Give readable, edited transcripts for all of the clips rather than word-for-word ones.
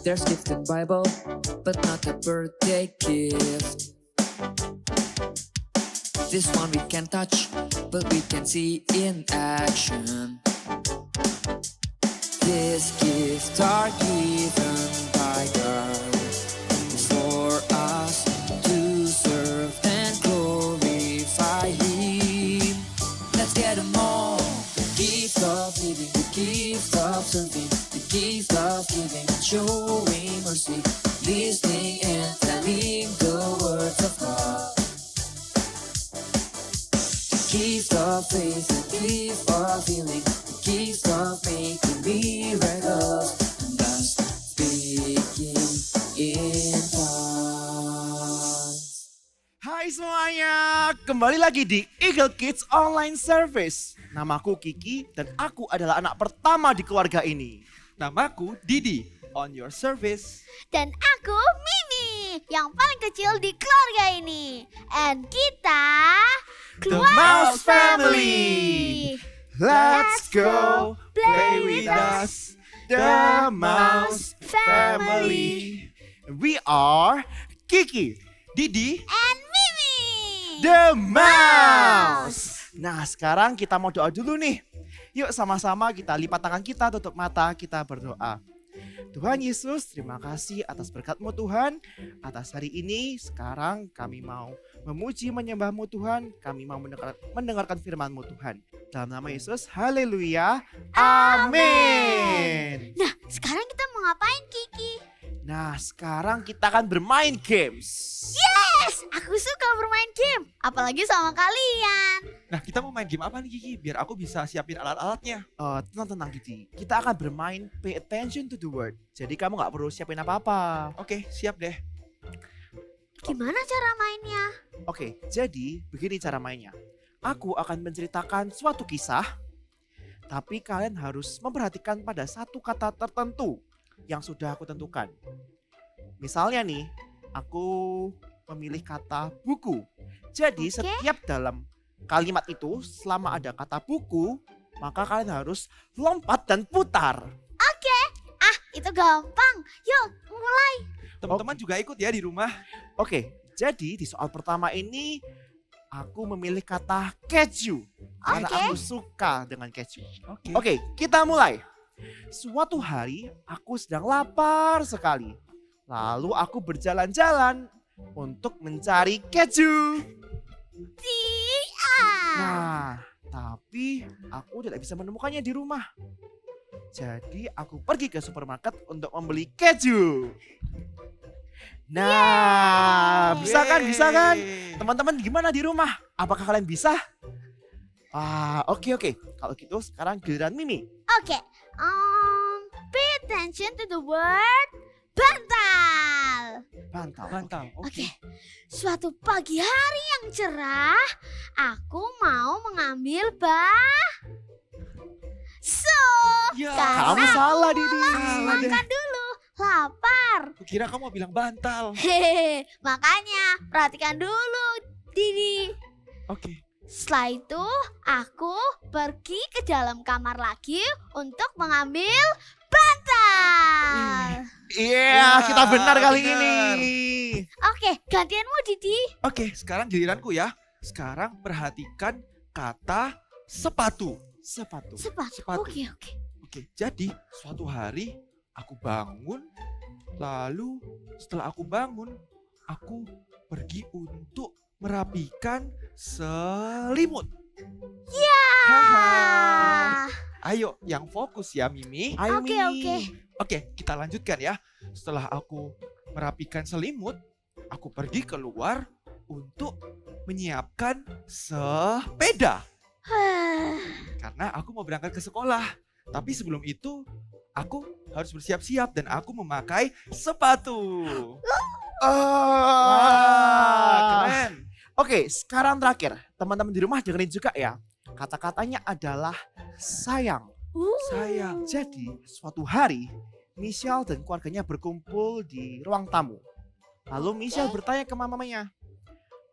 There's gift in Bible, but not a birthday gift. This one we can touch, but we can see in action. These gifts are given by God. It's for us to serve and glorify Him. Let's get them all. The gift of living, the gift of serving, the gift of giving and showing mercy, listening and telling the words of God. The gift of faith, the gift of healing, the gift of making miracles, and us speaking in tongues. Hai semuanya, kembali lagi di Eagle Kids Online Service. Namaku Kiki dan aku adalah anak pertama di keluarga ini. Namaku Didi, on your service. Dan aku Mimi, yang paling kecil di keluarga ini. And kita The Mouse Family. Let's go play with us, the Mouse Family. We are Kiki, Didi, and Mimi. the Mouse. Nah, sekarang kita mau doa dulu nih. Yuk sama-sama kita lipat tangan kita, tutup mata, kita berdoa. Tuhan Yesus, terima kasih atas berkat-Mu Tuhan. Atas hari ini, sekarang kami mau memuji menyembah-Mu Tuhan. Kami mau mendengarkan firman-Mu Tuhan. Dalam nama Yesus, haleluya, amin. Nah, sekarang kita mau ngapain, Kiki? Nah, sekarang kita akan bermain games. Yes, aku suka bermain game, apalagi sama kalian. nah kita mau main game apa nih Kiki? Biar aku bisa siapin alat-alatnya. Tenang Gigi, kita akan bermain pay attention to the word. Jadi kamu gak perlu siapin apa-apa. Oke, siap deh. Gimana cara mainnya? Oke, jadi begini cara mainnya. Aku akan menceritakan suatu kisah, tapi kalian harus memperhatikan pada satu kata tertentu yang sudah aku tentukan. Misalnya nih, aku memilih kata buku. Jadi Oke. setiap dalam kalimat itu selama ada kata buku, maka kalian harus lompat dan putar. Itu gampang. Yuk, mulai. Teman-teman juga ikut ya di rumah. Oke, jadi di soal pertama ini aku memilih kata keju. Karena Oke. aku suka dengan keju. Oke. Oke, kita mulai. Suatu hari aku sedang lapar sekali. Lalu aku berjalan-jalan untuk mencari keju. Nah, tapi aku tidak bisa menemukannya di rumah. Jadi aku pergi ke supermarket untuk membeli keju. Nah, bisa kan? Bisa kan? Yeay. Teman-teman gimana di rumah? Apakah kalian bisa? Oke. Kalau gitu sekarang giliran Mimi. Oke. Pay attention to the word bantal. Bantal. Oke. Suatu pagi hari yang cerah, aku mau mengambil Ya, Kamu salah, Didi. salah deh. makan dulu. Lapar. Kukira kamu mau bilang bantal. Hehehe. Makanya perhatikan dulu, Didi. Oke. Setelah itu, aku pergi ke dalam kamar lagi untuk mengambil bantal. Iya, kita benar kali benar. ini. Oke, gantianmu, Didi. Oke, sekarang giliranku ya. Sekarang perhatikan kata sepatu. Sepatu. Sepatu. Oke. Oke, jadi suatu hari aku bangun, lalu setelah aku bangun, aku pergi untuk merapikan selimut. Haha. Ayo, yang fokus ya Mimi. Ayo, Oke, Mimi. oke. Oke, kita lanjutkan ya. Setelah aku merapikan selimut, aku pergi keluar untuk menyiapkan sepeda. Karena aku mau berangkat ke sekolah. Tapi sebelum itu, aku harus bersiap-siap dan aku memakai sepatu. Keren. Oke, sekarang terakhir. Teman-teman di rumah dengerin juga ya. Kata-katanya adalah sayang. Sayang. Jadi, suatu hari Michelle dan keluarganya berkumpul di ruang tamu. Lalu Michelle bertanya ke mamanya,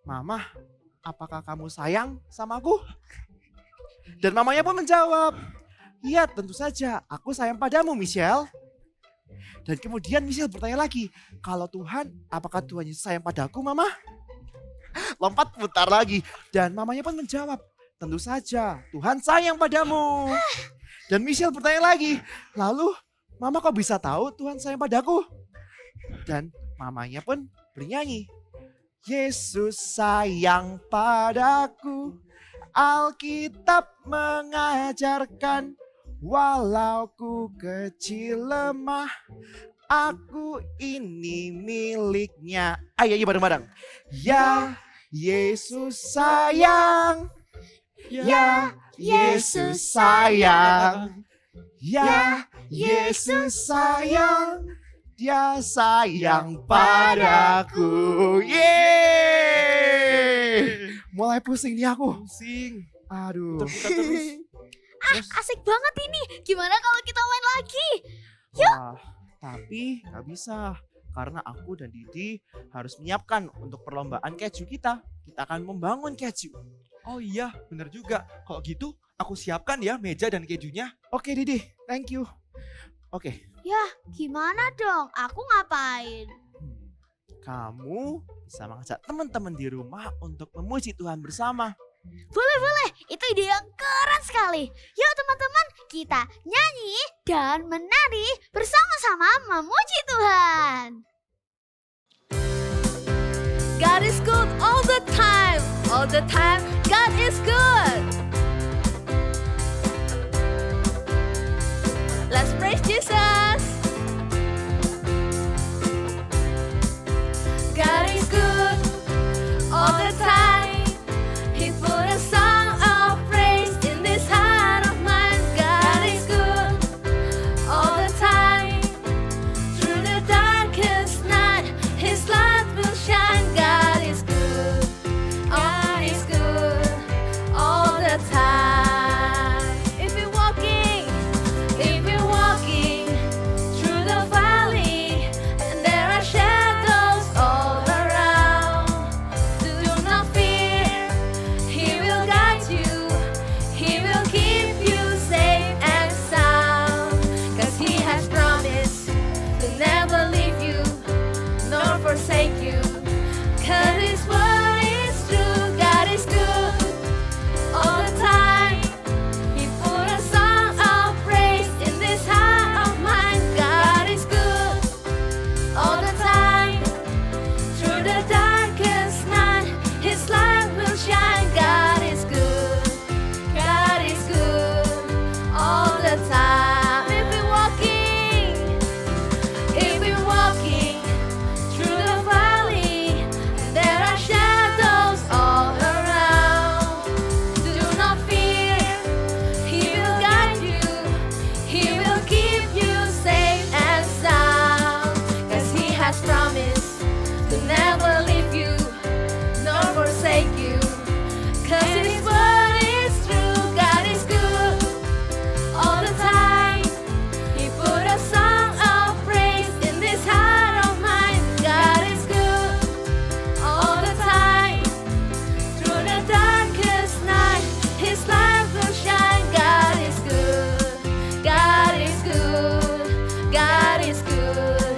"Mama, apakah kamu sayang sama aku?" Dan mamanya pun menjawab, "Iya, tentu saja, aku sayang padamu, Michelle." Dan kemudian Michelle bertanya lagi, kalau Tuhan, apakah Tuhan Yesus sayang padaku, Mama? Lompat putar lagi. Dan mamanya pun menjawab, tentu saja Tuhan sayang padamu. Dan Michelle bertanya lagi, lalu Mama kok bisa tahu Tuhan sayang padaku? Dan mamanya pun bernyanyi, Yesus sayang padaku, Alkitab mengajarkan, walau ku kecil lemah, aku ini miliknya. Ayo bareng-bareng. Ya Yesus sayang, ya Yesus sayang, ya Yesus sayang, Dia sayang padaku. Yeay! Mulai pusing nih aku. Pusing. Aduh. Putar terus. Asik banget ini. Gimana kalau kita main lagi? Wah, tapi gak bisa. Karena aku dan Didi harus menyiapkan untuk perlombaan keju kita. Kita akan membangun keju. Oh iya, benar juga. Kalau gitu, aku siapkan ya meja dan kejunya. Oke Didi, thank you. Oke. Gimana dong? Aku ngapain? Kamu bisa mengajak teman-teman di rumah untuk memuji Tuhan bersama. Boleh. Itu ide yang keren sekali. Yuk teman-teman, kita nyanyi dan menari bersama-sama memuji Tuhan. God is good all the time. All the time, God is good. Let's praise Jesus. God is good all the time. He put a song of praise in this heart of mine. God is good all the time. Through the darkest night, His light will shine. God is good. God is good all the time. If you're walking through the valley and there are shadows all around, do not fear. He will guide you. He will keep you safe and sound. 'Cause He has promised to never leave you nor forsake you. 'Cause His word is true. God is good all the time. He put a song of praise in this heart of mine. God is good all the time. Through the darkest night, His light will shine. God is good. God is good all the time. If we're walking through the valley, there are shadows all around. Do not fear. He will guide you. He will keep you safe and sound. 'Cause He has promised to never leave you nor forsake you. 'Cause His word is true. God is good all the time. He put a song of praise in this heart of mine. God is good all the time. Through the darkest night, His light will shine. God is good. God is good. God is good.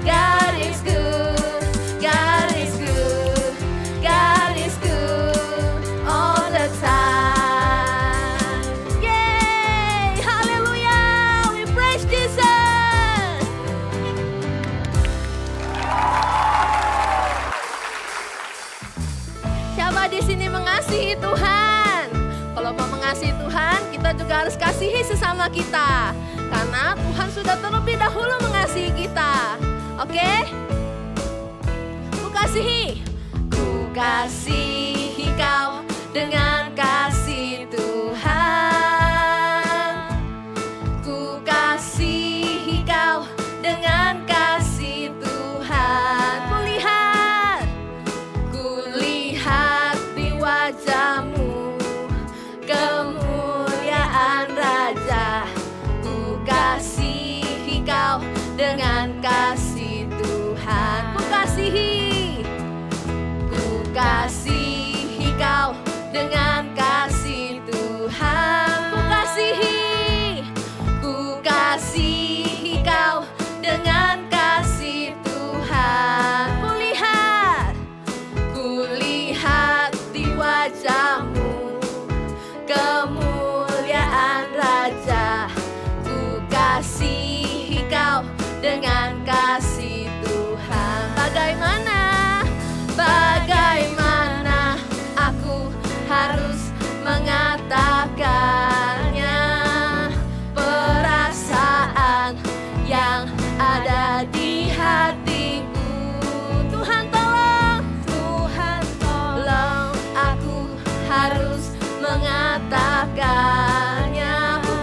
God is good. God is good. God is good all the time. Yay! Hallelujah! We praise Jesus. Siapa di sini mengasihi Tuhan? Kalau mau mengasihi Tuhan, kita juga harus kasihi sesama kita. Karena Tuhan sudah terlebih dahulu mengasihi kita. Oke? Ku kasihi kau dengan kasih Tuhan. Ku kasihi kau dengan kasih Tuhan. Kulihat di wajahmu kemuliaan Raja. Ku kasihi kau dengan kasih Tuhan. Ku kasihi kau dengan dengan kasih Tuhan. Bagaimana aku harus mengatakannya, perasaan yang ada di hatiku. Tuhan tolong aku harus mengatakannya. Ku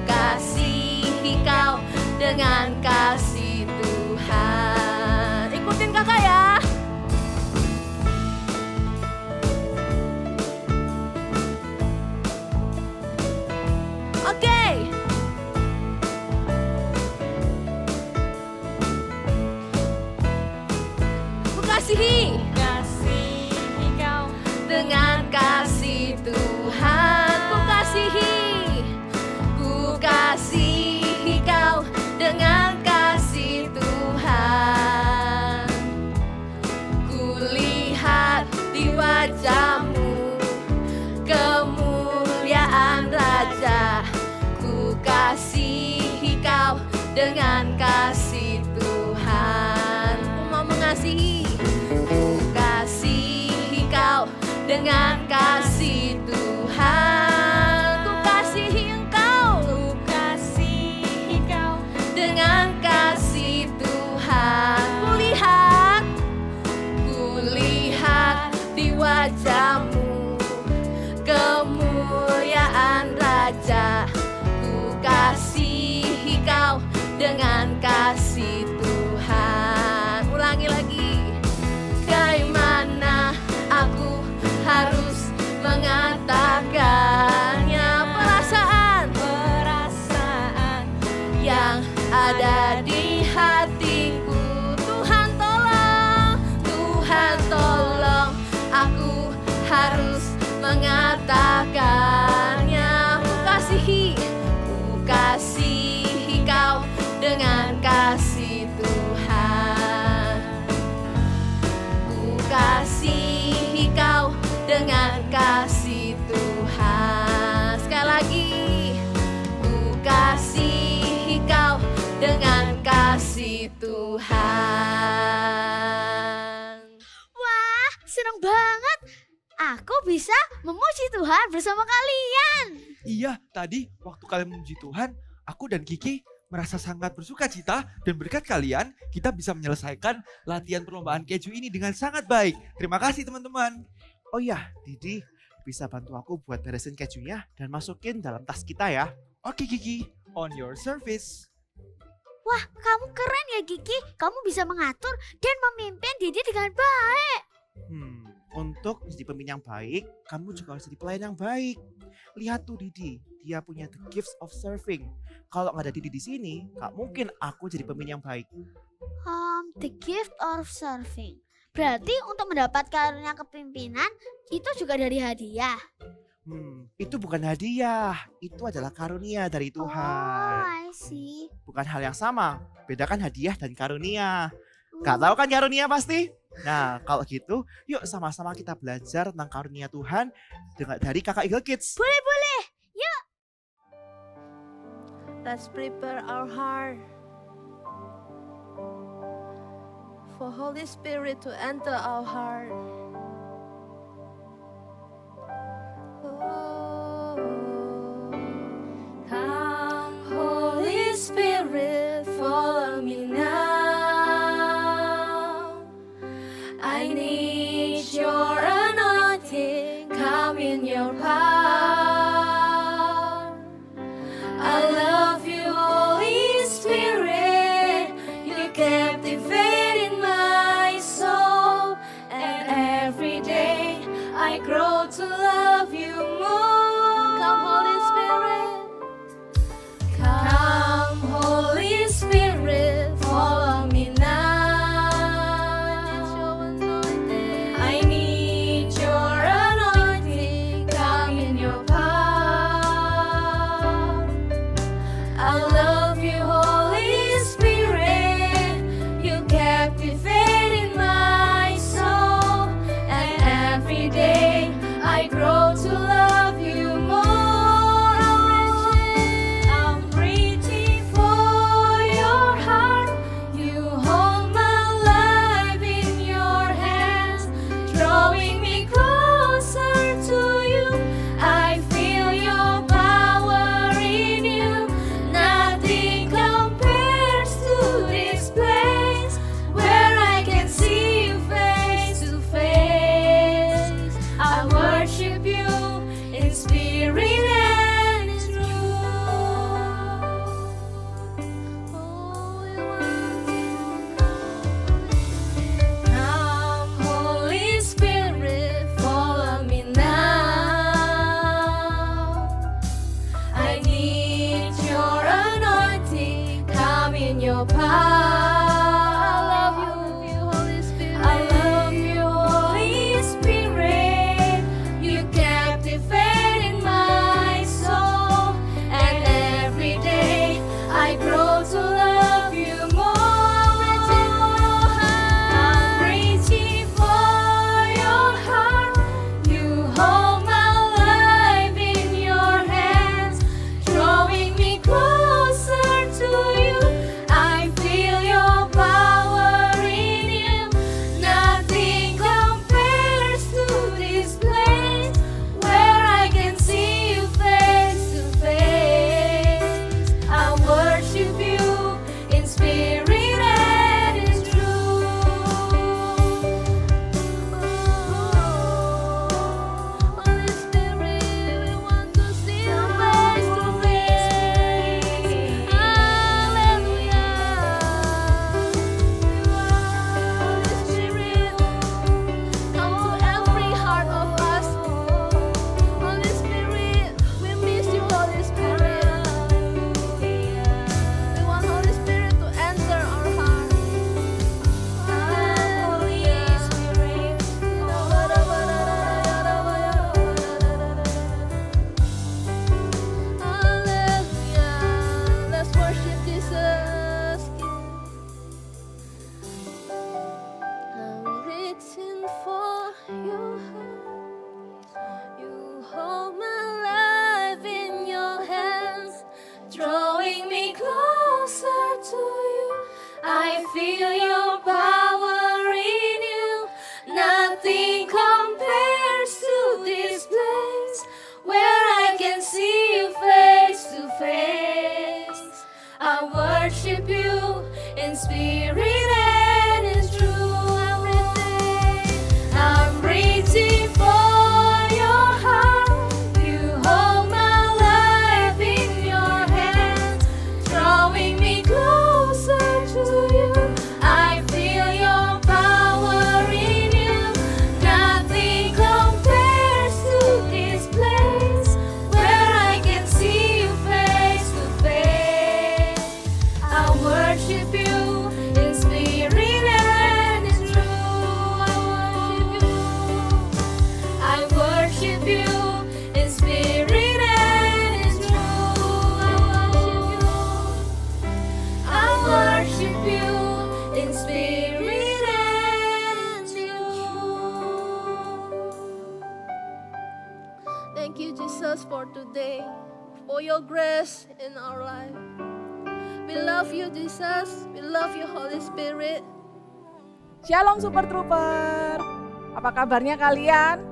kasihi kau dengan kasih Tuhan. Ikutin kakak ya. Oke. Ku kasihi kau dengan kasih Tuhan. Ku kasihi kau dengan kasih Tuhan. Ku lihat di wajahmu kemuliaan Raja. Ku kasihi kau dengan kasih Tuhan. Ku mau mengasihi. Ku kasihi kau dengan kasih Tuhan. Ku kasihi engkau. Ku kasihi kau dengan kasih Tuhan. Ku lihat di wajahmu kemuliaan Raja. Ku kasihi kau dengan kasih Tuhan. Ulangi lagi. Bagaimana aku harus mengatakannya, perasaan yang ada di hatiku. Tuhan tolong aku harus mengatakannya. Ku kasihi kau dengan kasih Tuhan. Ku kasihi kau dengan kasih Tuhan. Sekali lagi. Ku kasihi kau dengan kasih Tuhan. Wah, senang banget. Aku bisa memuji Tuhan bersama kalian. Iya, tadi waktu kalian memuji Tuhan, aku dan Kiki merasa sangat bersuka cita dan berkat kalian kita bisa menyelesaikan latihan perlombaan keju ini dengan sangat baik. Terima kasih teman-teman. Oh iya, Didi, bisa bantu aku buat beresin kejunya dan masukin dalam tas kita ya. Oke Kiki, on your service. Wah, kamu keren ya Kiki. Kamu bisa mengatur dan memimpin Didi dengan baik. Untuk jadi pemimpin yang baik, kamu juga harus jadi pelayan yang baik. Lihat tuh Didi, dia punya the gifts of serving. Kalau nggak ada Didi di sini, nggak mungkin aku jadi pemimpin yang baik. The gift of serving. Berarti untuk mendapat karunia kepemimpinan itu juga dari hadiah. Itu bukan hadiah, itu adalah karunia dari Oh, Tuhan. I see. Bukan hal yang sama, bedakan hadiah dan karunia. Gak tahu kan karunia pasti? Nah, kalau gitu, yuk sama-sama kita belajar tentang karunia Tuhan dari kakak Eagle Kids. Boleh. Yuk. Let's prepare our heart for Holy Spirit to enter our heart. Oh, come Holy Spirit, follow me now. I need your anointing, come in your power. I love you, Holy Spirit, you captivate in my soul, and every day I grow to love you more. Come, Holy Spirit, come, Holy Spirit, follow me now. I need your anointing, come in your power. I love you, Holy Spirit, you captivate in my soul, and every day I grow to love you more. I'm reaching for your Spirit and in truth. Oh, we want you. Come, Holy Spirit, follow me now. I need your anointing. Come in your power. Worship you in spirit and in truth. I'm reaching for your heart. You hold my life in your hands, drawing me closer to you. I feel your power in you. Nothing compares to this place where I can see you face to face. I worship you in spirit and in truth. I worship you in spirit and in truth. I worship you in spirit and in truth. Thank you, Jesus, for today, for your grace in our life. We love you, Jesus. We love you, Holy Spirit. Shalom Super Trooper. Apa kabarnya kalian?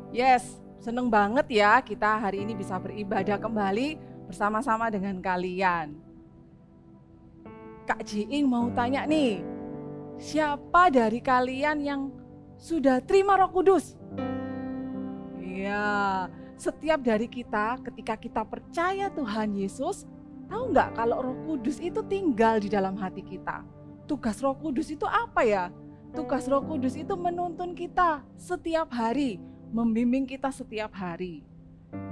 Yes, seneng banget ya kita hari ini bisa beribadah kembali bersama-sama dengan kalian. Kak Jiing mau tanya nih, siapa dari kalian yang sudah terima Roh Kudus? Iya, setiap dari kita ketika kita percaya Tuhan Yesus, tahu nggak kalau Roh Kudus itu tinggal di dalam hati kita? Tugas Roh Kudus itu apa ya? Tugas Roh Kudus itu menuntun kita setiap hari, membimbing kita setiap hari.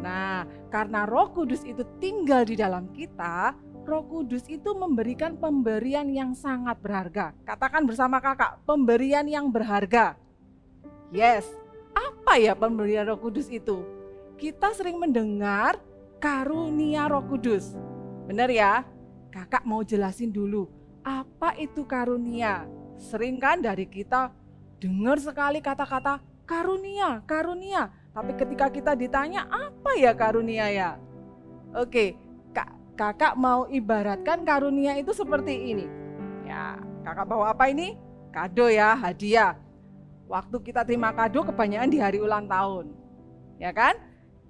Nah, karena Roh Kudus itu tinggal di dalam kita, Roh Kudus itu memberikan pemberian yang sangat berharga. Katakan bersama kakak, pemberian yang berharga. Yes, apa ya pemberian Roh Kudus itu? Kita sering mendengar karunia Roh Kudus. Benar ya? Kakak mau jelasin dulu, apa itu karunia? Sering kan dari kita dengar sekali kata-kata karunia, karunia. Tapi ketika kita ditanya apa ya karunia ya? Oke, kakak mau ibaratkan karunia itu seperti ini. Ya, kakak bawa apa ini? Kado ya, hadiah. Waktu kita terima kado kebanyakan di hari ulang tahun. Ya kan?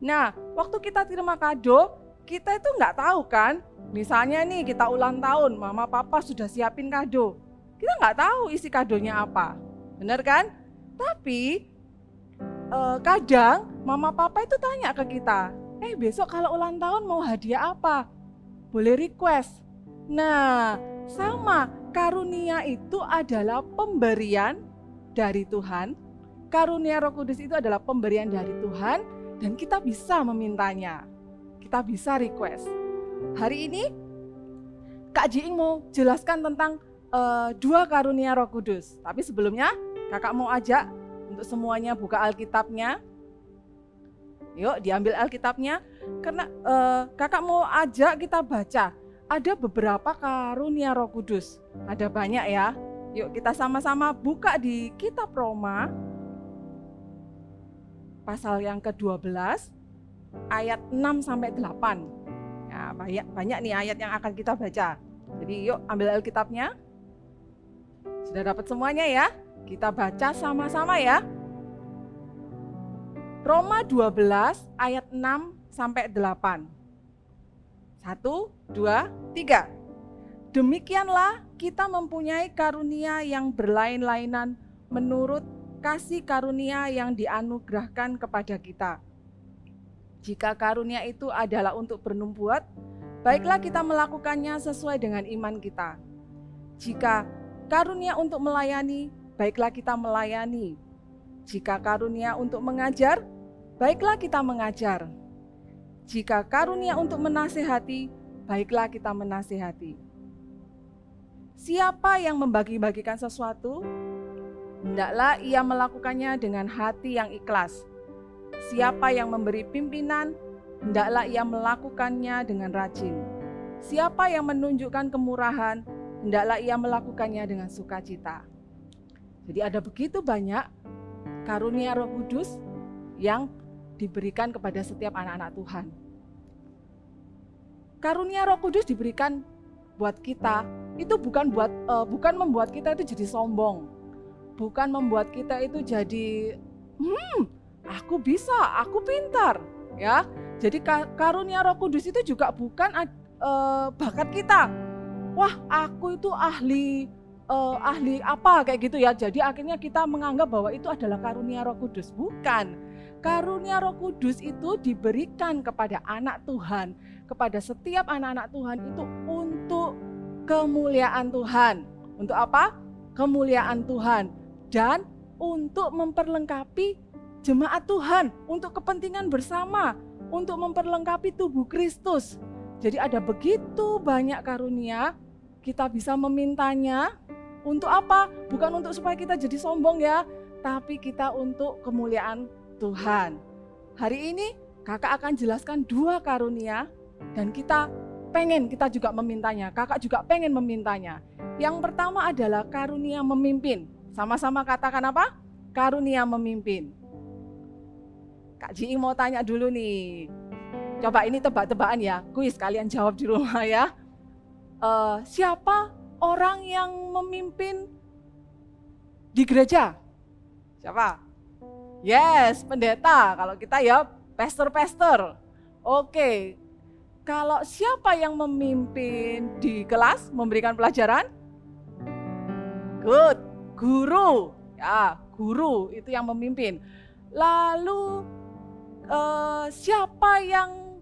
Nah, waktu kita terima kado, kita itu nggak tahu kan, misalnya nih kita ulang tahun, mama papa sudah siapin kado. Kita nggak tahu isi kadonya apa, benar kan? Tapi kadang Mama papa itu tanya ke kita, besok kalau ulang tahun mau hadiah apa? Boleh request. Nah, sama, karunia itu adalah pemberian dari Tuhan. Karunia Roh Kudus itu adalah pemberian dari Tuhan dan kita bisa memintanya. Kita bisa request. Hari ini Kak Jiing mau jelaskan tentang 2 karunia Roh Kudus. Tapi sebelumnya kakak mau ajak untuk semuanya buka Alkitabnya. Yuk diambil Alkitabnya. Karena kakak mau ajak kita baca. Ada beberapa karunia Roh Kudus. Ada banyak ya. Yuk kita sama-sama buka di kitab Roma. Pasal yang ke-12 ayat 6 sampai 8. Ya, banyak nih ayat yang akan kita baca. Jadi yuk ambil Alkitabnya. Sudah dapat semuanya ya? Kita baca sama-sama ya. Roma 12 ayat 6 sampai 8. 1, 2, 3. Demikianlah kita mempunyai karunia yang berlain-lainan menurut kasih karunia yang dianugerahkan kepada kita. Jika karunia itu adalah untuk bernubuat, baiklah kita melakukannya sesuai dengan iman kita. Jika karunia untuk melayani, baiklah kita melayani. Jika karunia untuk mengajar, baiklah kita mengajar. Jika karunia untuk menasihati, baiklah kita menasihati. Siapa yang membagi-bagikan sesuatu, hendaklah ia melakukannya dengan hati yang ikhlas. Siapa yang memberi pimpinan, hendaklah ia melakukannya dengan rajin. Siapa yang menunjukkan kemurahan, hendaklah ia melakukannya dengan sukacita. Jadi ada begitu banyak karunia Roh Kudus yang diberikan kepada setiap anak-anak Tuhan. Karunia Roh Kudus diberikan buat kita, itu bukan membuat kita itu jadi sombong. Bukan membuat kita itu jadi aku bisa, aku pintar, ya. Jadi karunia Roh Kudus itu juga bukan bakat kita. Wah, aku itu ahli apa kayak gitu ya. Jadi akhirnya kita menganggap bahwa itu adalah karunia Roh Kudus. Bukan. Karunia Roh Kudus itu diberikan kepada anak Tuhan, kepada setiap anak-anak Tuhan itu untuk kemuliaan Tuhan. Untuk apa? Kemuliaan Tuhan. Dan untuk memperlengkapi jemaat Tuhan, untuk kepentingan bersama, untuk memperlengkapi tubuh Kristus. Jadi ada begitu banyak karunia, kita bisa memintanya. Untuk apa? Bukan untuk supaya kita jadi sombong ya, tapi kita untuk kemuliaan Tuhan. Hari ini kakak akan jelaskan 2 karunia dan kita juga memintanya. Kakak juga pengen memintanya. Yang pertama adalah karunia memimpin. Sama-sama katakan apa? Karunia memimpin. Kak Jiing mau tanya dulu nih. Coba ini tebak-tebakan ya, kuis kalian jawab di rumah ya. Siapa orang yang memimpin di gereja? Siapa? Yes, pendeta. Kalau kita ya pastor. Oke. Kalau siapa yang memimpin di kelas, memberikan pelajaran? Good. Guru, ya guru itu yang memimpin. Lalu siapa yang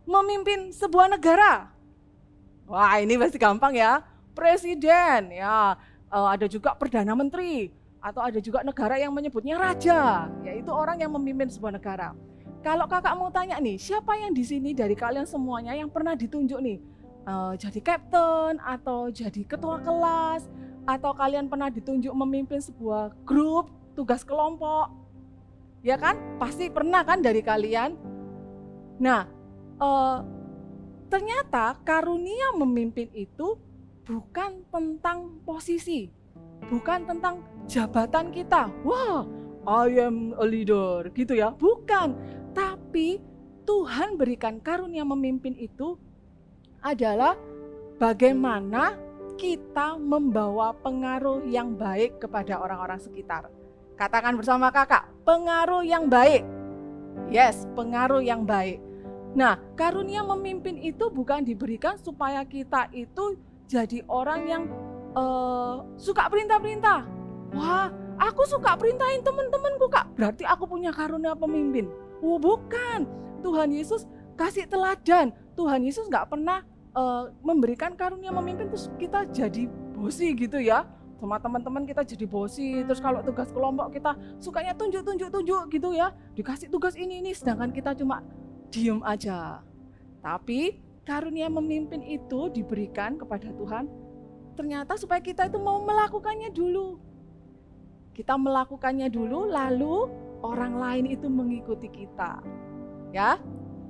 memimpin sebuah negara? Wah ini pasti gampang ya, presiden ya. Ada juga perdana menteri atau ada juga negara yang menyebutnya raja, yaitu orang yang memimpin sebuah negara. Kalau kakak mau tanya nih, siapa yang di sini dari kalian semuanya yang pernah ditunjuk nih jadi kapten atau jadi ketua kelas? Atau kalian pernah ditunjuk memimpin sebuah grup, tugas kelompok, ya kan? Pasti pernah kan dari kalian. Nah, ternyata karunia memimpin itu bukan tentang posisi, bukan tentang jabatan kita. Wah, I am a leader, gitu ya? Bukan. Tapi Tuhan berikan karunia memimpin itu adalah bagaimana kita membawa pengaruh yang baik kepada orang-orang sekitar. Katakan bersama kakak, pengaruh yang baik. Yes, pengaruh yang baik. Nah, karunia memimpin itu bukan diberikan supaya kita itu jadi orang yang suka perintah-perintah. Wah, aku suka perintahin teman-temanku kak, berarti aku punya karunia pemimpin. Oh bukan, Tuhan Yesus kasih teladan. Tuhan Yesus nggak pernah memberikan karunia memimpin terus kita jadi bosi gitu ya. Sama teman-teman kita jadi bosi, terus kalau tugas kelompok kita sukanya tunjuk gitu ya. Dikasih tugas ini, sedangkan kita cuma diem aja. Tapi karunia memimpin itu diberikan kepada Tuhan ternyata supaya kita itu mau melakukannya dulu. Kita melakukannya dulu, lalu orang lain itu mengikuti kita. Ya,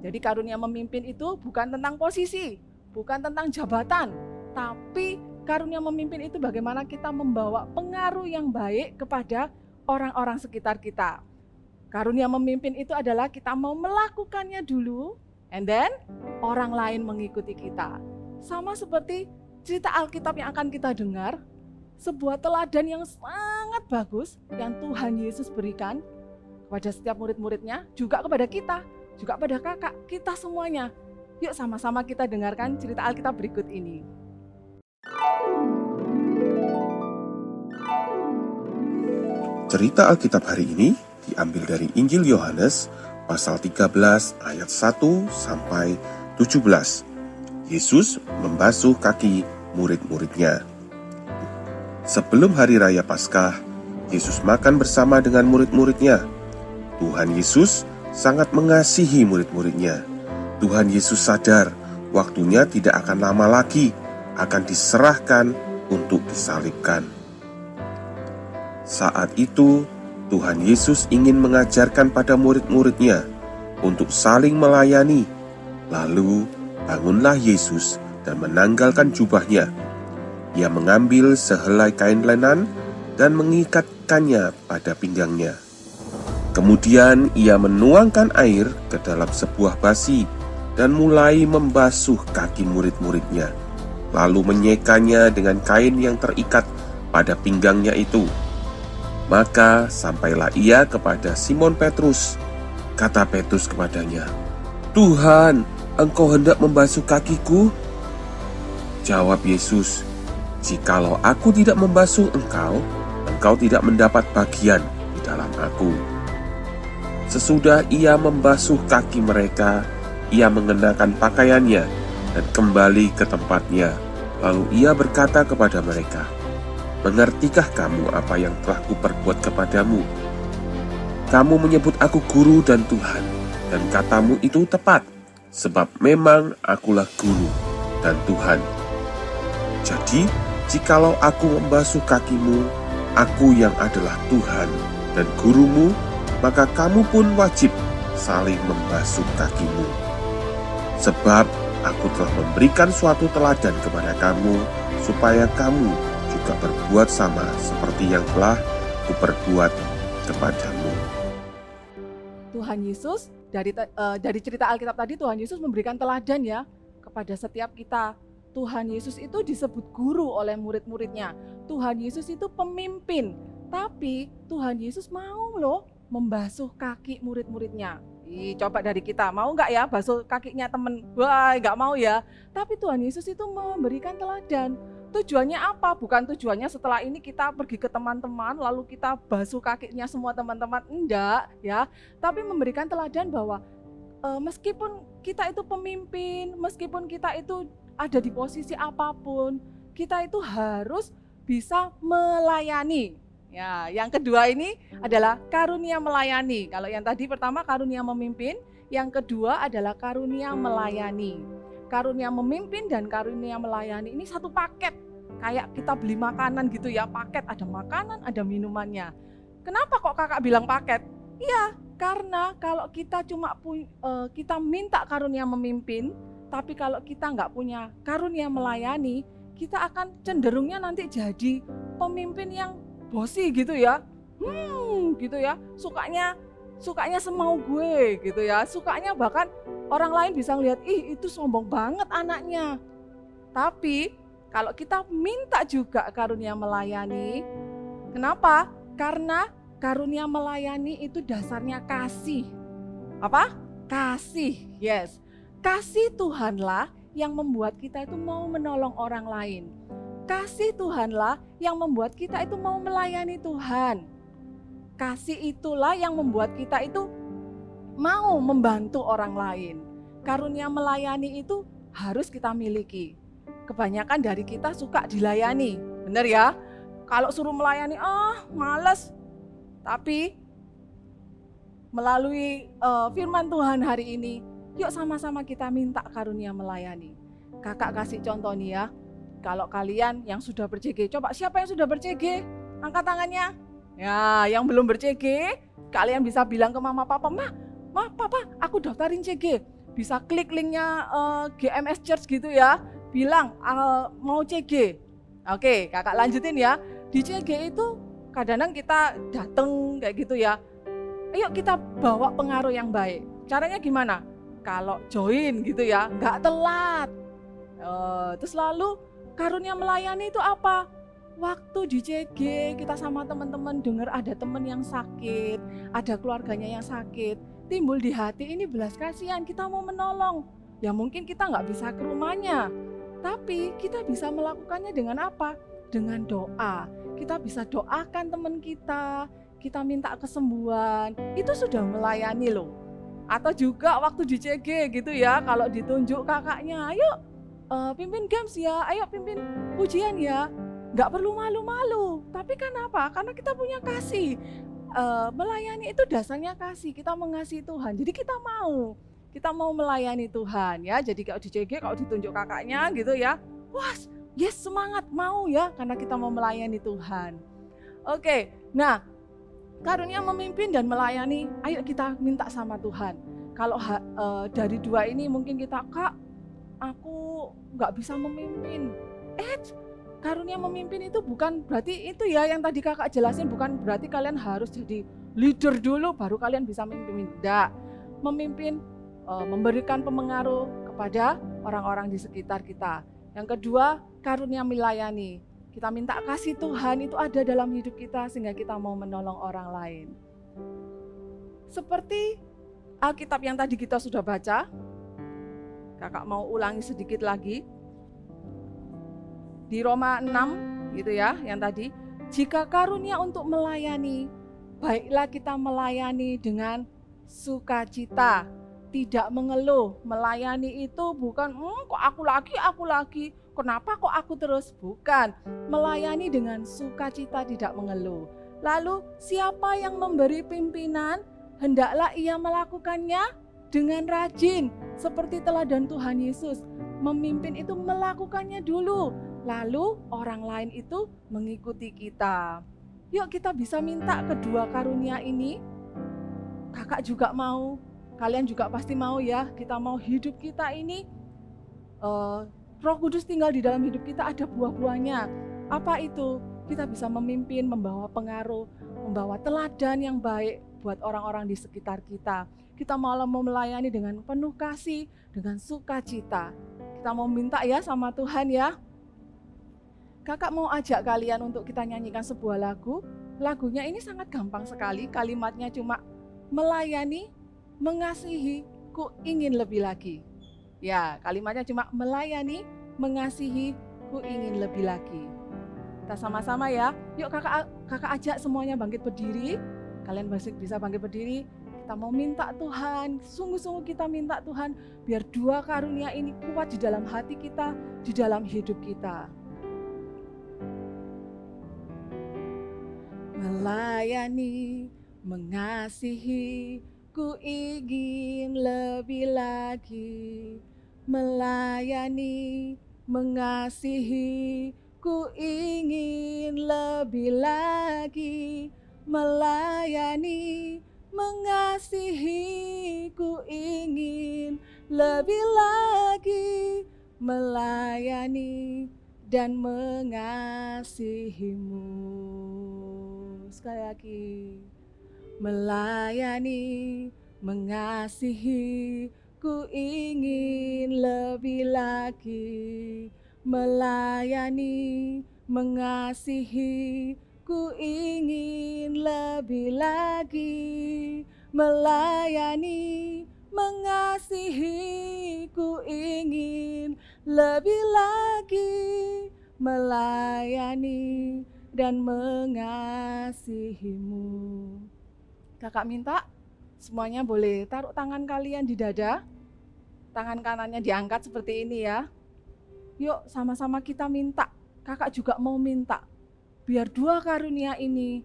jadi karunia memimpin itu bukan tentang posisi, bukan tentang jabatan, tapi karunia memimpin itu bagaimana kita membawa pengaruh yang baik kepada orang-orang sekitar kita. Karunia memimpin itu adalah kita mau melakukannya dulu, and then orang lain mengikuti kita. Sama seperti cerita Alkitab yang akan kita dengar, sebuah teladan yang sangat bagus yang Tuhan Yesus berikan kepada setiap murid-muridnya, juga kepada kita, juga pada kakak, kita semuanya. Yuk sama-sama kita dengarkan cerita Alkitab berikut ini. Cerita Alkitab hari ini diambil dari Injil Yohanes pasal 13 ayat 1 sampai 17. Yesus membasuh kaki murid-muridnya. Sebelum hari raya Paskah, Yesus makan bersama dengan murid-muridnya. Tuhan Yesus sangat mengasihi murid-muridnya. Tuhan Yesus sadar waktunya tidak akan lama lagi akan diserahkan untuk disalibkan. Saat itu, Tuhan Yesus ingin mengajarkan pada murid-muridnya untuk saling melayani. Lalu, bangunlah Yesus dan menanggalkan jubahnya. Ia mengambil sehelai kain lenan dan mengikatkannya pada pinggangnya. Kemudian ia menuangkan air ke dalam sebuah basi dan mulai membasuh kaki murid-muridnya, lalu menyekanya dengan kain yang terikat pada pinggangnya itu. Maka sampailah ia kepada Simon Petrus. Kata Petrus kepadanya, "Tuhan, Engkau hendak membasuh kakiku?" Jawab Yesus, "Jikalau aku tidak membasuh engkau, engkau tidak mendapat bagian di dalam aku." Sesudah ia membasuh kaki mereka, ia mengenakan pakaiannya dan kembali ke tempatnya. Lalu ia berkata kepada mereka, "Mengertikah kamu apa yang telah kuperbuat kepadamu? Kamu menyebut aku guru dan Tuhan, dan katamu itu tepat, sebab memang akulah guru dan Tuhan. Jadi, jikalau aku membasuh kakimu, aku yang adalah Tuhan dan gurumu, maka kamu pun wajib saling membasuh kakimu. Sebab aku telah memberikan suatu teladan kepada kamu, supaya kamu juga berbuat sama seperti yang telah kuperbuat kepadamu." Tuhan Yesus, dari cerita Alkitab tadi, Tuhan Yesus memberikan teladan ya kepada setiap kita. Tuhan Yesus itu disebut guru oleh murid-muridnya. Tuhan Yesus itu pemimpin, tapi Tuhan Yesus mau loh membasuh kaki murid-muridnya. Coba dari kita, mau nggak ya basuh kakinya temen? Wah, nggak mau ya. Tapi Tuhan Yesus itu memberikan teladan. Tujuannya apa? Bukan tujuannya setelah ini kita pergi ke teman-teman lalu kita basuh kakinya semua teman-teman. Enggak ya. Tapi memberikan teladan bahwa meskipun kita itu pemimpin, meskipun kita itu ada di posisi apapun, kita itu harus bisa melayani. Ya, yang kedua ini adalah karunia melayani. Kalau yang tadi pertama karunia memimpin, yang kedua adalah karunia melayani. Karunia memimpin dan karunia melayani ini satu paket. Kayak kita beli makanan gitu ya, paket, ada makanan, ada minumannya. Kenapa kok kakak bilang paket? Iya, karena kalau kita kita minta karunia memimpin, tapi kalau kita nggak punya karunia melayani, kita akan cenderungnya nanti jadi pemimpin yang bosi gitu ya. Gitu ya. Sukanya semau gue gitu ya. Sukanya bahkan orang lain bisa ngelihat, ih itu sombong banget anaknya. Tapi kalau kita minta juga karunia melayani, kenapa? Karena karunia melayani itu dasarnya kasih. Apa? Kasih, yes. Kasih Tuhanlah yang membuat kita itu mau menolong orang lain. Kasih Tuhanlah yang membuat kita itu mau melayani Tuhan. Kasih itulah yang membuat kita itu mau membantu orang lain. Karunia melayani itu harus kita miliki. Kebanyakan dari kita suka dilayani, benar ya? Kalau suruh melayani, males. Tapi melalui firman Tuhan hari ini, yuk sama-sama kita minta karunia melayani. Kakak kasih contoh nih ya, kalau kalian yang sudah ber-CG, coba siapa yang sudah ber-CG? Angkat tangannya. Ya, yang belum ber-CG, kalian bisa bilang ke mama papa, Ma, papa, aku daftarin CG. Bisa klik linknya GMS Church gitu ya, bilang mau CG. Oke, kakak lanjutin ya. Di CG itu kadang-kadang kita datang kayak gitu ya. Ayo kita bawa pengaruh yang baik. Caranya gimana? Kalau join gitu ya, nggak telat. Terus lalu karunia melayani itu apa? Waktu di CG kita sama teman-teman dengar ada teman yang sakit, ada keluarganya yang sakit, timbul di hati ini belas kasihan, kita mau menolong. Ya mungkin kita nggak bisa ke rumahnya, tapi kita bisa melakukannya dengan apa? Dengan doa. Kita bisa doakan teman kita minta kesembuhan, itu sudah melayani loh. Atau juga waktu di CG gitu ya, kalau ditunjuk kakaknya, ayo pimpin games ya, ayo pimpin pujian ya. Nggak perlu malu-malu, tapi kenapa? Karena kita punya kasih. Melayani itu dasarnya kasih, kita mengasihi Tuhan. Jadi kita mau melayani Tuhan ya. Jadi kalau di CG, kalau ditunjuk kakaknya gitu ya, wah yes semangat mau ya, karena kita mau melayani Tuhan. Oke, nah karunia memimpin dan melayani, ayo kita minta sama Tuhan. Kalau dari dua ini mungkin kita, Kak, aku nggak bisa memimpin. Karunia memimpin itu bukan berarti itu ya yang tadi kakak jelasin, bukan berarti kalian harus jadi leader dulu baru kalian bisa memimpin. Tidak. Memimpin, memberikan pengaruh kepada orang-orang di sekitar kita. Yang kedua, karunia melayani. Kita minta kasih Tuhan itu ada dalam hidup kita sehingga kita mau menolong orang lain. Seperti Alkitab yang tadi kita sudah baca, kakak mau ulangi sedikit lagi. Di Roma 6 gitu ya, yang tadi, jika karunia untuk melayani, baiklah kita melayani dengan sukacita, tidak mengeluh. Melayani itu bukan kok aku lagi, kenapa kok aku terus? Bukan, melayani dengan sukacita tidak mengeluh. Lalu siapa yang memberi pimpinan, hendaklah ia melakukannya dengan rajin. Seperti teladan Tuhan Yesus, memimpin itu melakukannya dulu, lalu orang lain itu mengikuti kita. Yuk kita bisa minta kedua karunia ini. Kakak juga mau, kalian juga pasti mau ya, kita mau hidup kita ini Roh Kudus tinggal di dalam hidup kita, ada buah-buahnya. Apa itu? Kita bisa memimpin, membawa pengaruh, membawa teladan yang baik buat orang-orang di sekitar kita. Kita mau melayani dengan penuh kasih, dengan sukacita. Kita mau minta ya sama Tuhan ya. Kakak mau ajak kalian untuk kita nyanyikan sebuah lagu. Lagunya ini sangat gampang sekali, kalimatnya cuma melayani, mengasihi, ku ingin lebih lagi. Ya, kalimatnya cuma melayani, mengasihi, ku ingin lebih lagi. Kita sama-sama ya. Yuk kakak ajak semuanya bangkit berdiri. Kalian bisa bangkit berdiri. Kita mau minta Tuhan, sungguh-sungguh kita minta Tuhan biar dua karunia ini kuat di dalam hati kita, di dalam hidup kita. Melayani, mengasihi, ku ingin lebih lagi. Melayani, mengasihi, ku ingin lebih lagi. Melayani, mengasihi, ku ingin lebih lagi. Melayani dan mengasihimu. Sekali lagi. Melayani, mengasihi, ku ingin lebih lagi. Melayani, mengasihi, ku ingin lebih lagi. Melayani, mengasihi, ku ingin lebih lagi. Melayani dan mengasihimu. Kakak minta Semuanya boleh taruh tangan kalian di dada. Tangan kanannya diangkat seperti ini ya. Yuk sama-sama kita minta. Kakak juga mau minta. Biar 2 karunia ini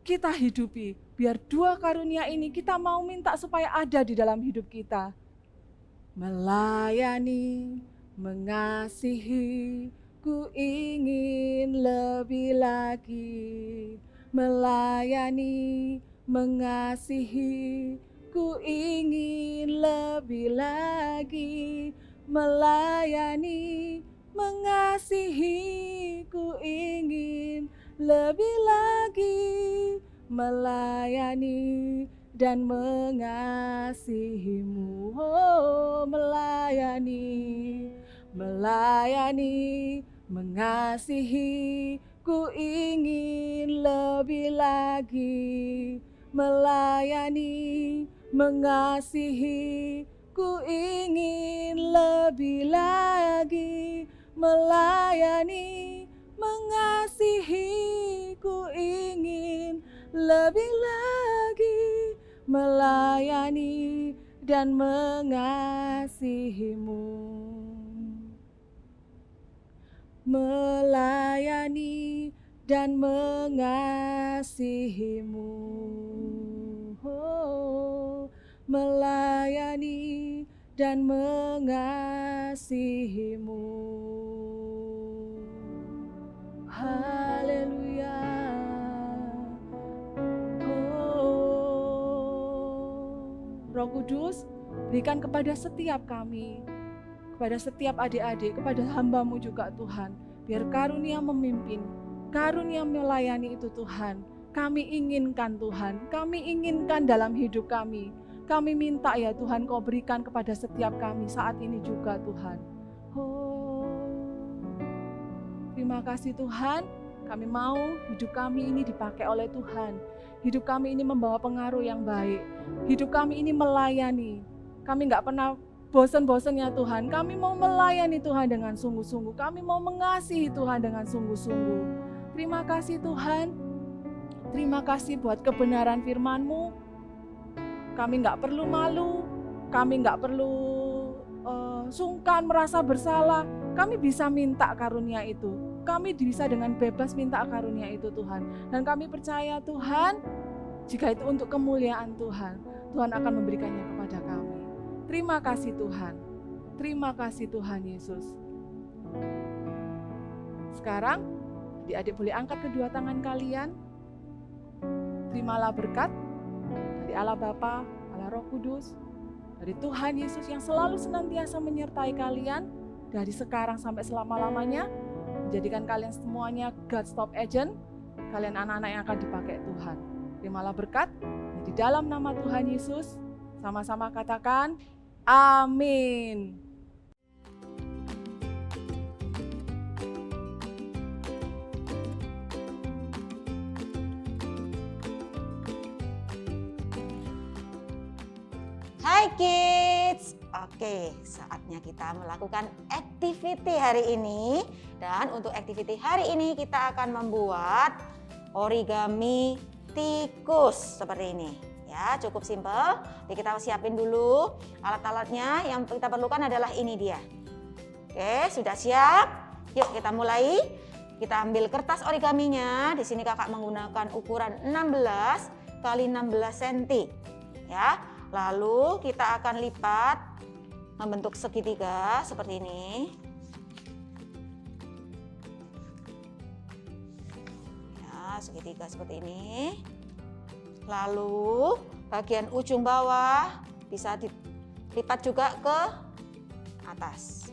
kita hidupi. Biar 2 karunia ini kita mau minta supaya ada di dalam hidup kita. Melayani, mengasihi, ku ingin lebih lagi. Melayani, mengasihi, ku ingin lebih lagi. Melayani, mengasihi, ku ingin lebih lagi. Melayani dan mengasihimu, oh melayani, melayani, mengasihi, ku ingin lebih lagi. Melayani, mengasihi, ku ingin lebih lagi. Melayani, mengasihi, ku ingin lebih lagi. Melayani dan mengasihimu. Melayani dan mengasihimu. Oh, melayani dan mengasihimu. Haleluya. Roh Kudus, berikan kepada setiap kami, kepada setiap adik-adik, kepada hamba-Mu juga Tuhan, biar karunia memimpin, karunia melayani itu Tuhan, kami inginkan Tuhan, kami inginkan dalam hidup kami. Kami minta ya Tuhan, Kau berikan kepada setiap kami saat ini juga Tuhan. Oh, terima kasih Tuhan, kami mau hidup kami ini dipakai oleh Tuhan. Hidup kami ini membawa pengaruh yang baik. Hidup kami ini melayani. Kami nggak pernah bosan-bosan ya Tuhan. Kami mau melayani Tuhan dengan sungguh-sungguh. Kami mau mengasihi Tuhan dengan sungguh-sungguh. Terima kasih Tuhan. Terima kasih buat kebenaran firman-Mu. Kami nggak perlu malu. Kami nggak perlu sungkan, merasa bersalah. Kami bisa minta karunia itu. Kami bisa dengan bebas minta karunia itu Tuhan. Dan kami percaya Tuhan, jika itu untuk kemuliaan Tuhan, Tuhan akan memberikannya kepada kami. Terima kasih Tuhan. Terima kasih Tuhan Yesus. Sekarang, adik-adik boleh angkat kedua tangan kalian. Terimalah berkat dari Allah Bapa, Allah Roh Kudus, dari Tuhan Yesus yang selalu senantiasa menyertai kalian dari sekarang sampai selama-lamanya. Menjadikan kalian semuanya God Stop Agent, kalian anak-anak yang akan dipakai Tuhan. Terimalah berkat di dalam nama Tuhan Yesus. Sama-sama katakan, amin. Hai kids, oke saatnya kita melakukan activity hari ini. Dan untuk activity hari ini kita akan membuat origami tikus seperti ini. Ya, cukup simpel. Jadi kita siapin dulu alat-alatnya. Yang kita perlukan adalah ini dia. Oke, sudah siap? Yuk kita mulai. Kita ambil kertas origaminya. Di sini kakak menggunakan ukuran 16 x 16 cm. Ya. Lalu kita akan lipat membentuk segitiga seperti ini. Ya, segitiga seperti ini. Lalu bagian ujung bawah bisa dilipat juga ke atas.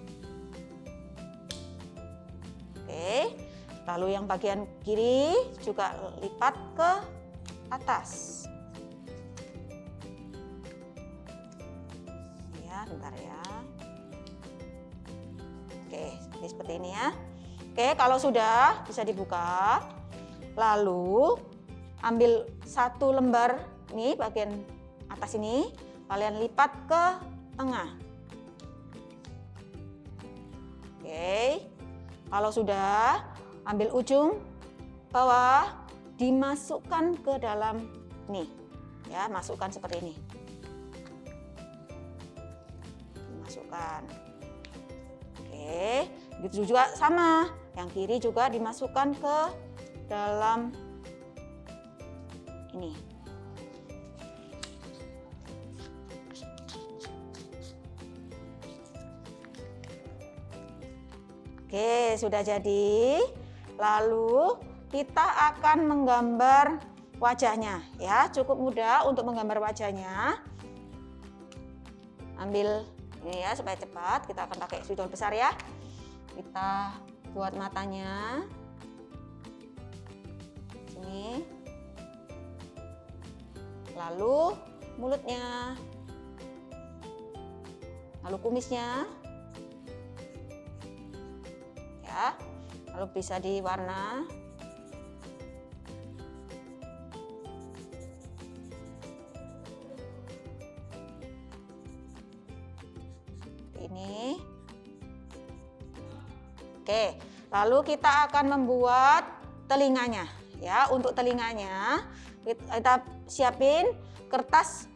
Oke. Lalu yang bagian kiri juga lipat ke atas. Bentar ya. Oke, jadi seperti ini ya. Oke, kalau sudah bisa dibuka. Lalu ambil satu lembar nih bagian atas ini, kalian lipat ke tengah. Oke. Kalau sudah, ambil ujung bawah, dimasukkan ke dalam nih. Ya, masukkan seperti ini. Masukkan. Oke, begitu juga sama. Yang kiri juga dimasukkan ke dalam ini. Oke, sudah jadi. Lalu kita akan menggambar wajahnya ya. Cukup mudah untuk menggambar wajahnya. Ambil ini ya supaya cepat. Kita akan pakai spidol besar ya. Kita buat matanya. Sini. Lalu mulutnya. Lalu kumisnya. Ya. Lalu bisa diwarna. Ini. Oke, lalu kita akan membuat telinganya. Ya, untuk telinganya kita siapin kertas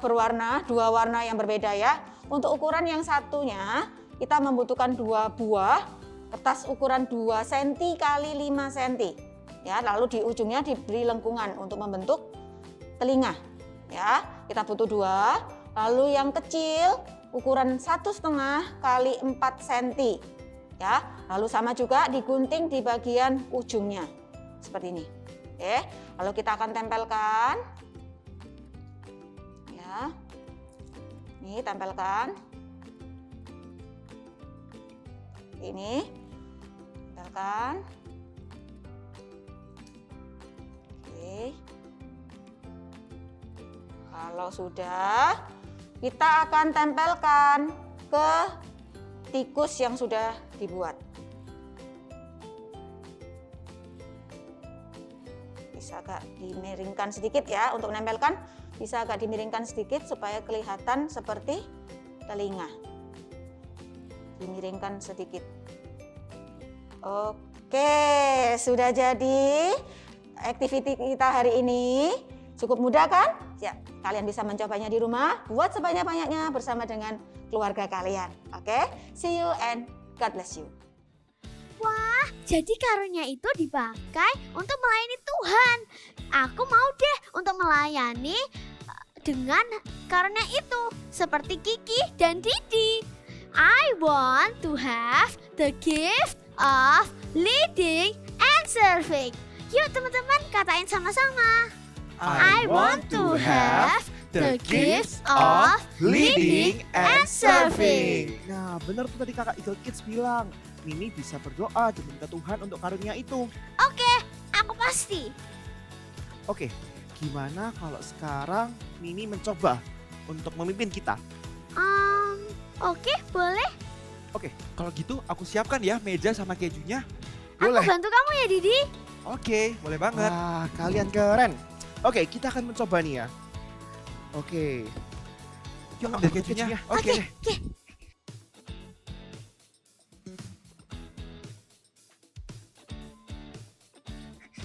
berwarna, 2 warna yang berbeda ya. Untuk ukuran yang satunya kita membutuhkan 2 buah kertas ukuran 2 cm kali 5 cm. Ya, lalu di ujungnya diberi lengkungan untuk membentuk telinga. Ya, kita butuh 2. Lalu yang kecil ukuran 1,5 kali 4 cm. Ya, lalu sama juga digunting di bagian ujungnya. Seperti ini. Oke, lalu kita akan tempelkan. Ya. Ini tempelkan. Ini tempelkan. Oke. Kalau sudah, kita akan tempelkan ke tikus yang sudah dibuat. Bisa agak dimiringkan sedikit ya untuk menempelkan. Bisa agak dimiringkan sedikit supaya kelihatan seperti telinga. Dimiringkan sedikit. Oke, sudah jadi activity kita hari ini. Cukup mudah kan? Ya, kalian bisa mencobanya di rumah. Buat sebanyak-banyaknya bersama dengan keluarga kalian. Oke, see you and God bless you. Wah, jadi karunia itu dipakai untuk melayani Tuhan. Aku mau deh untuk melayani dengan karunia itu. Seperti Kiki dan Didi. I want to have the gift of leading and serving. Yuk teman-teman katain sama-sama. I want to have the gift of leading and serving. Nah, benar tuh tadi kakak Eagle Kids bilang. Mimi bisa berdoa dan minta Tuhan untuk karunia itu. Oke, aku pasti. Oke, gimana kalau sekarang Mimi mencoba untuk memimpin kita? Oke, boleh. Oke, kalau gitu aku siapkan ya meja sama kejunya. Boleh. Aku bantu kamu ya, Didi. Oke, boleh banget. Wah, kalian keren. Oke, kita akan mencoba nih ya. Oke. Yuk ambil kejunya. Oke.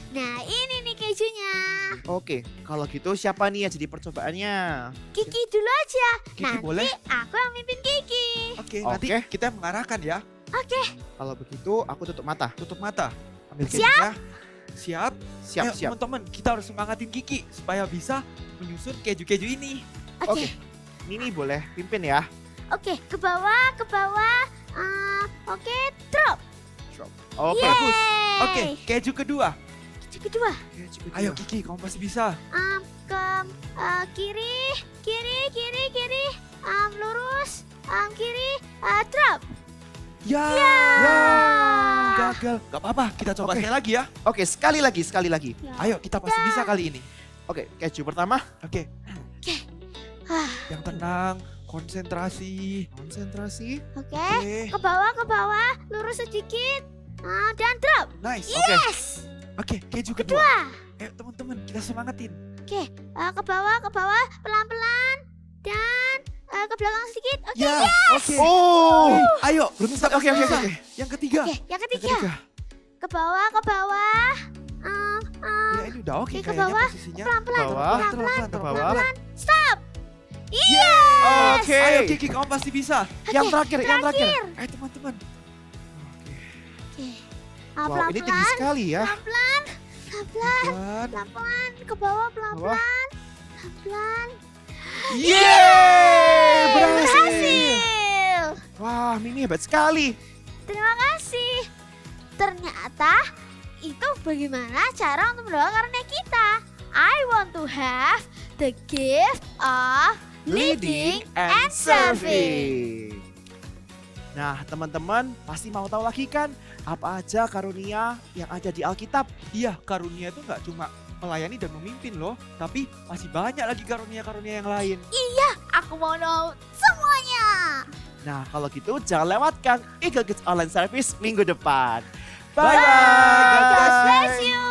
Nah, ini nih kejunya. Oke, kalau gitu siapa nih yang jadi percobaannya? Kiki dulu aja. Kiki Nanti boleh? aku yang mimpin Kiki. Oke, Oke. nanti kita mengarahkan ya. Kalau begitu aku tutup mata. Tutup mata. Ambil Siap. kejunya. Siap. Siap, Ayo, siap. teman-teman, kita harus semangatin Kiki supaya bisa menyusun keju-keju ini. Oke. Mimi boleh pimpin ya. Oke, ke bawah, ke bawah. Oke, drop. Oke. Bagus. Yeay. Oke, keju kedua. Keju kedua. Ayo Kiki, kamu pasti bisa. Ke kiri, kiri. Lurus. Kiri. Drop. Ya. Ya. Gagal. Gak apa-apa, kita coba Oke. sekali lagi ya. Oke, sekali lagi. Ya. Ayo, kita pasti bisa kali ini. Oke, keju pertama. Oke. Ah, Yang tenang, konsentrasi. Konsentrasi. Oke. Oke. Ke bawah, lurus sedikit. Dan drop. Nice. Oke. Yes. Oke, keju kedua. Ayo teman-teman, kita semangatin. Ke bawah, pelan-pelan. Dan ke belakang sedikit. Oke. Ya, oke. Oh. Ayo, Berempat. Oke. Yang ketiga. Oke, yang Yang ketiga. ketiga. Ke bawah. Ya ini udah oke Oke, ke kayaknya bawah. posisinya. Pelan-pelan, Ke bawah. Pelan-pelan, Ke bawah. Stop. Oke. Ayo Kiki, kamu pasti bisa. Yang terakhir, yang terakhir. Ayo teman-teman. Oke. Wow, ini tinggi sekali ya. Pelan-pelan. Pelan-pelan. Pelan. Pelan-pelan. Ke bawah pelan-pelan. Pelan-pelan. Yeay, berhasil. Berhasil. Wah, Mimi hebat sekali. Terima kasih. Ternyata itu bagaimana cara untuk mendoakan karunia kita. I want to have the gift of leading and serving. Nah, teman-teman pasti mau tahu lagi kan apa aja karunia yang ada di Alkitab? Iya, karunia itu nggak cuma melayani dan memimpin loh, tapi masih banyak lagi karunia-karunia yang lain. Aku mau tahu semuanya. Nah, kalau gitu jangan lewatkan Eagle Kids Online Service minggu depan. Bye-bye. Bye. God bless you.